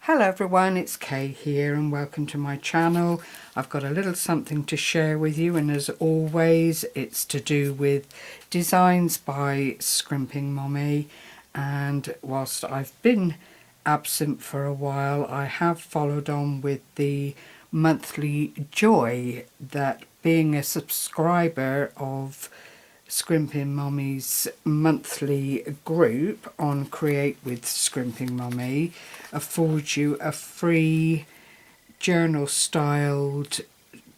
Hello everyone, it's Kay here and welcome to my channel. I've got a little something to share with you, and as always it's to do with designs by Scrimpingmommy. And whilst I've been absent for a while, I have followed on with the monthly J.O.Y, that being a subscriber of Scrimpingmommy's monthly group on Create with Scrimpingmommy affords you a free journal styled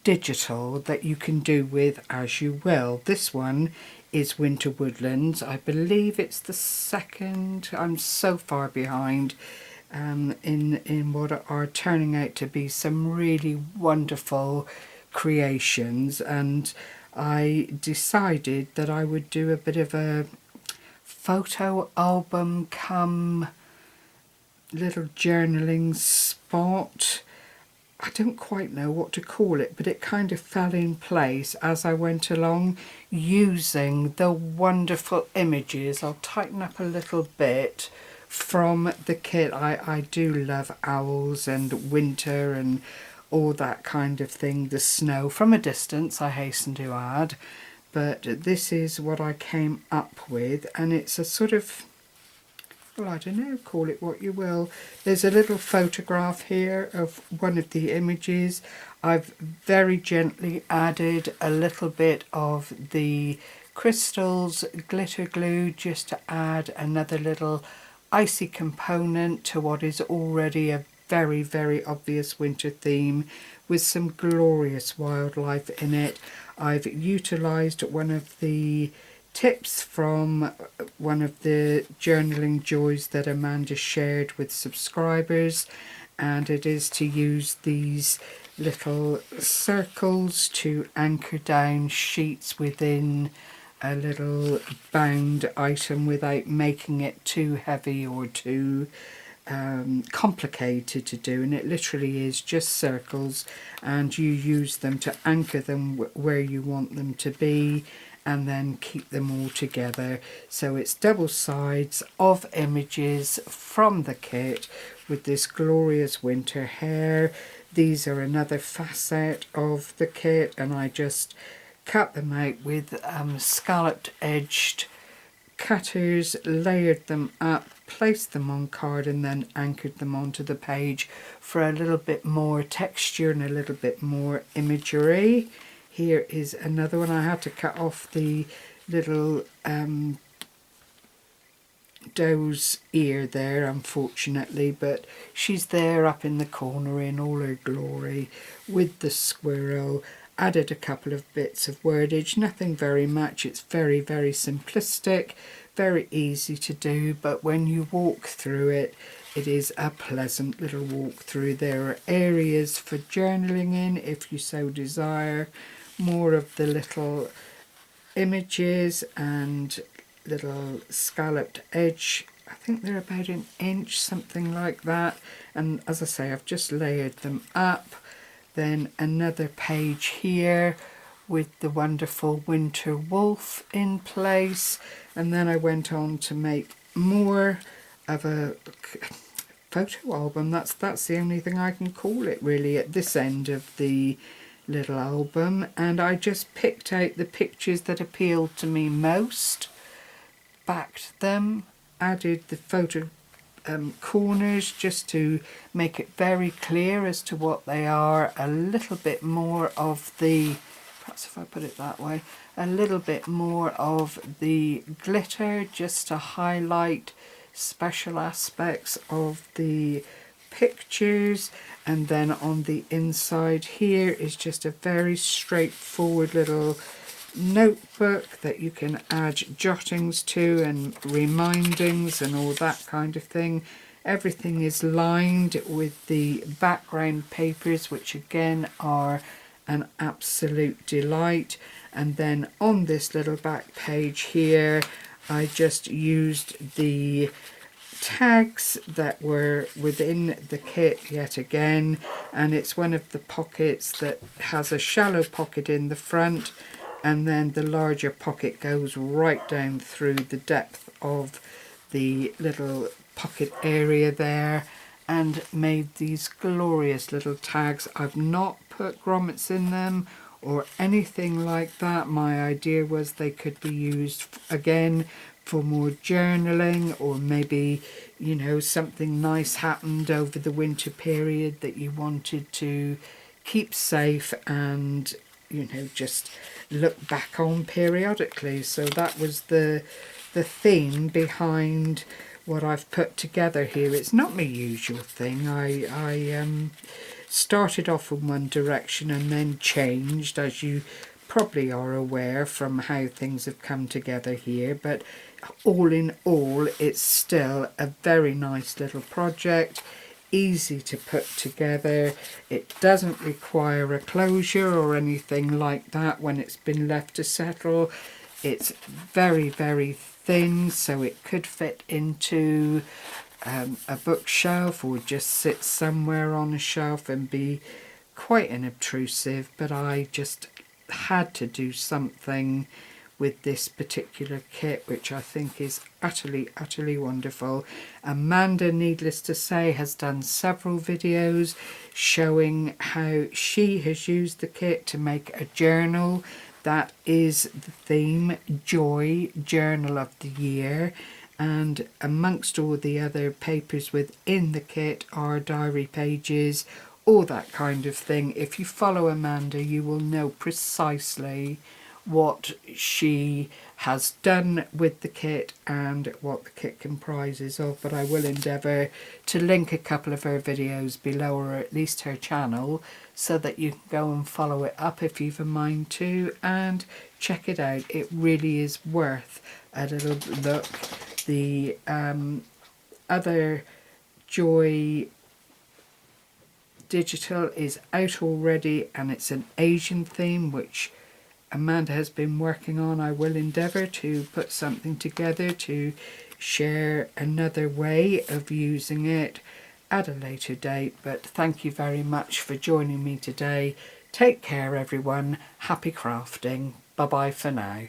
digital that you can do with as you will. This one is Winter Woodlands. I believe it's the second. I'm so far behind in what are turning out to be some really wonderful creations, and I decided that I would do a bit of a photo album come little journaling spot. I don't quite know what to call it, but it kind of fell in place as I went along using the wonderful images. I'll tighten up a little bit from the kit. I do love owls and winter and all that kind of thing, the snow from a distance, I hasten to add. But this is what I came up with, and it's a sort of, well, I don't know, call it what you will. There's a little photograph here of one of the images. I've very gently added a little bit of the crystals glitter glue just to add another little icy component to what is already a very, very obvious winter theme with some glorious wildlife in it. I've utilised one of the tips from one of the journaling joys that Amanda shared with subscribers, and it is to use these little circles to anchor down sheets within a little bound item without making it too heavy or too complicated to do. And it literally is just circles, and you use them to anchor them where you want them to be and then keep them all together. So it's double sides of images from the kit with this glorious winter hair. These are another facet of the kit, and I just cut them out with scalloped edged cutters, layered them up, placed them on card, and then anchored them onto the page for a little bit more texture and a little bit more imagery. Here is another one. I had to cut off the little doe's ear there, unfortunately, but she's there up in the corner in all her glory with the squirrel. Added a couple of bits of wordage, nothing very much. It's very, very simplistic, very easy to do, but when you walk through it, it is a pleasant little walk through. There are areas for journaling in if you so desire. More of the little images and little scalloped edge. I think they're about an inch, something like that. And as I say, I've just layered them up. Then another page here with the wonderful winter wolf in place. And then I went on to make more of a photo album. That's the only thing I can call it really at this end of the little album. And I just picked out the pictures that appealed to me most, backed them, added the photo corners just to make it very clear as to what they are. A little bit more of the, perhaps if I put it that way, a little bit more of the glitter just to highlight special aspects of the pictures. And then on the inside here is just a very straightforward little notebook that you can add jottings to and remindings and all that kind of thing. Everything is lined with the background papers, which again are an absolute delight. And then on this little back page here, I just used the tags that were within the kit yet again, and it's one of the pockets that has a shallow pocket in the front, and then the larger pocket goes right down through the depth of the little pocket area there. and made these glorious little tags. I've not put grommets in them or anything like that. My idea was they could be used again for more journaling, or maybe, you know, something nice happened over the winter period that you wanted to keep safe and, you know, just look back on periodically. So that was the theme behind what I've put together here. It's not my usual thing. I started off in one direction and then changed, as you probably are aware from how things have come together here, but all in all it's still a very nice little project, easy to put together. It doesn't require a closure or anything like that when it's been left to settle. It's very, very thin, so it could fit into a bookshelf or just sit somewhere on a shelf and be quite unobtrusive, but I just had to do something with this particular kit, which I think is utterly, utterly wonderful. Amanda, needless to say, has done several videos showing how she has used the kit to make a journal. That is the theme, Joy, Journal of the Year. And amongst all the other papers within the kit are diary pages, all that kind of thing. If you follow Amanda, you will know precisely what she has done with the kit and what the kit comprises of, but I will endeavour to link a couple of her videos below, or at least her channel, so that you can go and follow it up if you've a mind to and check it out. It really is worth a little look. The other J.O.Y digital is out already, and it's an Asian theme which Amanda has been working on. I will endeavour to put something together to share another way of using it at a later date, but thank you very much for joining me today. Take care everyone, happy crafting, bye bye for now.